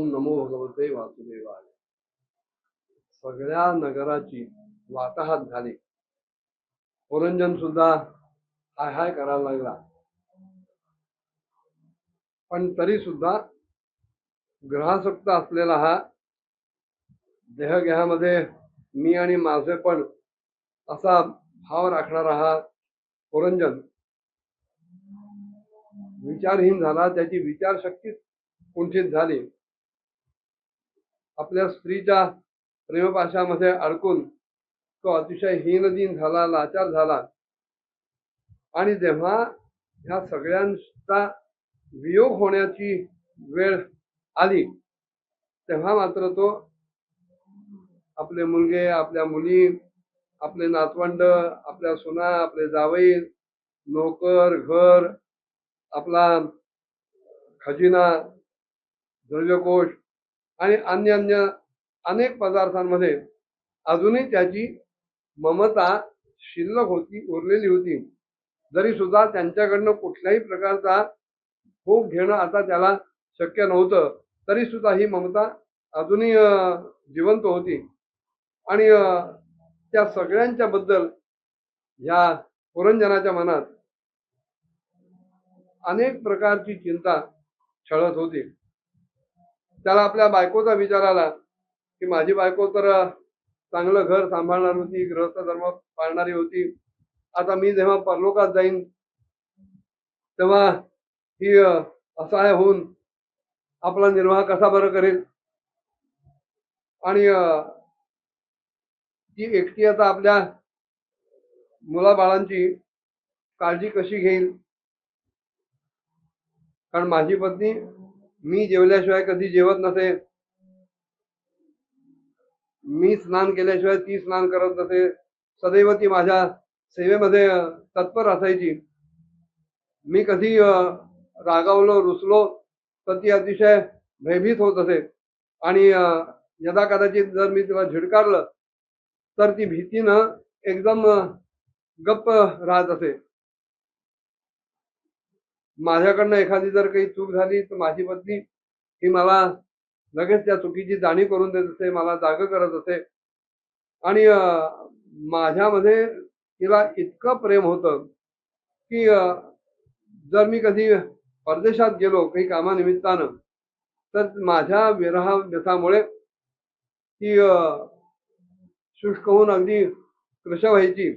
ओम नमो भगवते वासुदेवाय. सगळ्या नगराची वाताहत झाली. पुरंजन सुद्धा हाय हाय करायला लागला. पण तरी सुद्धा ग्रहासक्त असलेला हा देहगेहामध्ये मी आणि माझे पण असा भाव राखणारा हा पुरंजन विचारहीन झाला. त्याची विचारशक्ती कुंठित झाली. आपल्या स्त्रीच्या प्रेमपाशामध्ये अडकून तो अतिशय हीनदीन झाला, लाचार झाला. आणि जेव्हा ह्या सगळ्यांचा वियोग होण्याची वेळ आली तेव्हा मात्र तो आपले मुलगे, आपल्या मुली, आपले नातवंड, आपल्या सुना, आपले जावई, नोकर, घर, आपला खजिना, द्रव्यकोश आणि अन्य अन्य अनेक पदार्थांमध्ये अजूनही त्याची ममता शिल्लक होती, उरलेली होती. जरी सुद्धा त्यांच्याकडनं कुठल्याही प्रकारचा भोग घेणं आता त्याला शक्य नव्हतं, तरी सुद्धा ही ममता अजूनही जिवंत होती. आणि त्या सगळ्यांच्या बद्दल ह्या पुरंजनाच्या मनात अनेक प्रकारची चिंता छळत होती. त्याला आपल्या बायकोचा विचार आला की माझी बायको तर चांगलं घर सांभाळणार होती, गृहस्थ धर्म पाळणारी होती. आता मी जेव्हा परलोकात जाईन तेव्हा ही असहाय होऊन आपला निर्वाह कसा बरं करेल. आणि ती एकटी आता आपल्या मुलाबाळांची काळजी कशी घेईल. कारण माझी पत्नी मी जेवल्याशिवाय कधी जेवत नसे, मी स्नान केल्याशिवाय ती स्नान करत नसे. सदैव ती माझ्या सेवेमध्ये तत्पर असायची. मी कधी रागावलो, रुसलो तर ती अतिशय भयभीत होत असे. आणि यदा कदाचित जर मी तिला झिडकारलं तर ती भीतीनं एकदम गप्प राहत असे. माझ्याकडनं एखादी जर काही चूक झाली तर माझी पत्नी ही मला लगेच त्या चुकीची जाणीव करून देत असे, मला जाग करत असे. आणि माझ्यामध्ये तिला इतकं प्रेम होतं की जर मी कधी परदेशात गेलो काही कामानिमित्तानं तर माझ्या विरह व्यथामुळे ती शुष्क होऊन अगदी कृश व्हायची.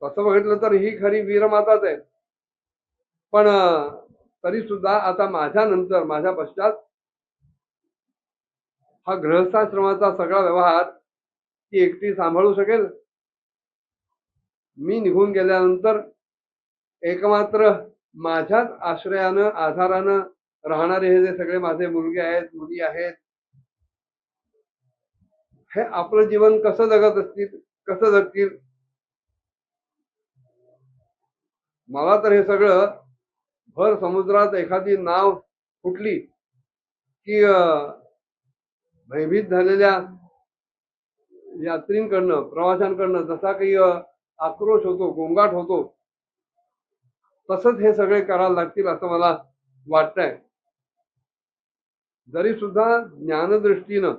तसं बघितलं तर ही खरी वीरमाताच आहे. पण तरी सुद्धा आता माझ्या नंतर, माझ्या पश्चात हा गृहस्थाश्रमाचा सगळा व्यवहार ती एकटी सांभाळू शकेल. मी निघून गेल्यानंतर एकमात्र माझ्याच आश्रयानं, आधारानं राहणारे हे जे सगळे माझे मुलगे आहेत, मुली आहेत, हे आपलं जीवन कसं जगत असतील, कसं जगतील. मला तर हे सगळं भर समुद्रात एखादी नाव फुटली की भयभीत झालेल्या यात्रींकडनं, प्रवाशांकडनं जसा काही आक्रोश होतो, गोंगाट होतो, तसंच हे सगळे करायला लागतील असं मला वाटतंय. जरी सुद्धा ज्ञानदृष्टीनं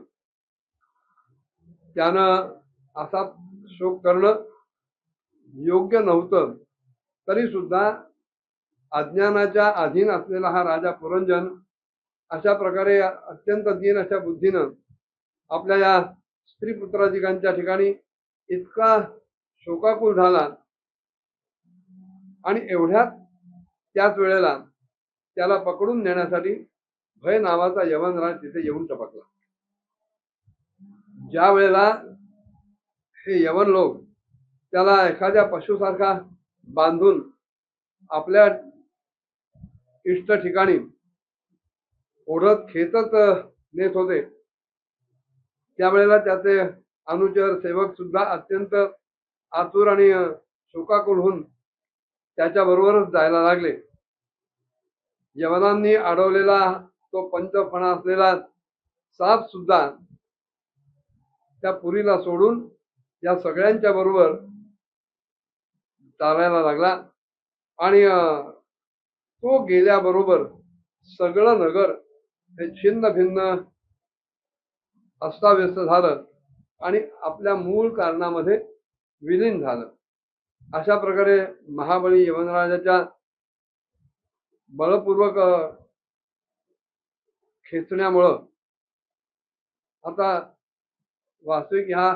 त्यानं असा शोक करणं योग्य नव्हतं, तरी सुद्धा अज्ञानाच्या अधीन असलेला हा राजा पुरंजन अशा प्रकारे अत्यंत दीन अशा बुद्धीनं आपल्या या स्त्री पुत्राधिकांच्या ठिकाणी इतका शोकाकुल झाला. आणि एवढ्यात त्याच वेळेला त्याला पकडून नेण्यासाठी भय नावाचा यवनराज तिथे येऊन टपकला. ज्या वेळेला हे यवन लोक त्याला एखाद्या पशुसारखा बांधून आपल्या इष्ट ठिकाणी ओढत खेचत नेत होते, त्यावेळेला त्याचे अनुचर सेवक सुद्धा अत्यंत आतुर आणि शोकाकुल होऊन त्याच्याबरोबरच जायला लागले. यवनांनी अडवलेला तो पंचफणा असलेला साप सुद्धा त्या पुरीला सोडून या सगळ्यांच्या बरोबर चालायला लागला. आणि तो गेल्याबरोबर सगळं नगर हे छिन्न भिन्न अस्ताव्यस्त झालं आणि आपल्या मूळ कारणामध्ये विलीन झालं. अशा प्रकारे महाबली यमनराजाच्या बलपूर्वक खेचण्यामुळं आता वास्तविक ह्या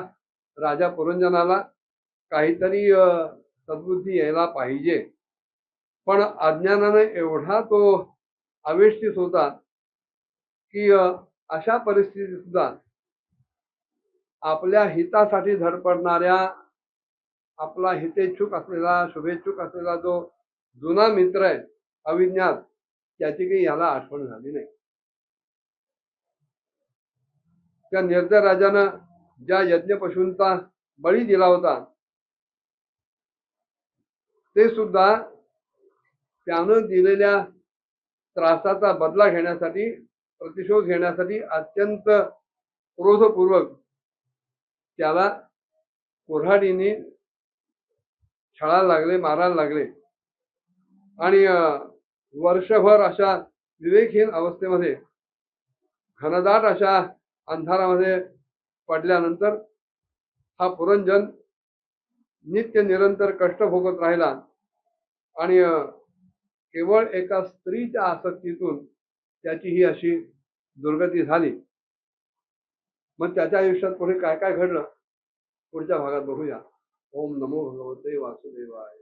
राजा पुरंजनाला काहीतरी सद्बुद्धी यायला पाहिजे. पण अज्ञानाने एवढा तो आवेशित होता की अशा परिस्थितीत सुद्धा आपल्या हितासाठी धडपडणाऱ्या, आपला हितेच्छुक असलेला, शुभेच्छुक असलेला जो जुना मित्र आहे अविज्ञात, त्याची काही याला आठवण झाली नाही. त्या निर्दय राजानं ज्या यज्ञ पशूंचा बळी दिला होता ते सुद्धा त्यानं दिलेल्या त्रासाचा बदला घेण्यासाठी, प्रतिशोध घेण्यासाठी अत्यंत क्रोधपूर्वक त्याला कुऱ्हाडीने छळायला लागले, मारायला लागले. आणि वर्षभर अशा विवेकहीन अवस्थेमध्ये घनदाट अशा अंधारामध्ये पडल्यानंतर हा पुरंजन नित्य निरंतर कष्ट भोगत राहिला आणि केवळ एका स्त्रीच्या आसक्तीतून त्याची ही अशी दुर्गती झाली. मग त्याच्या आयुष्यात पुढे काय काय घडलं पुढच्या भागात बघूया. ओम नमो भगवते वासुदेवाय.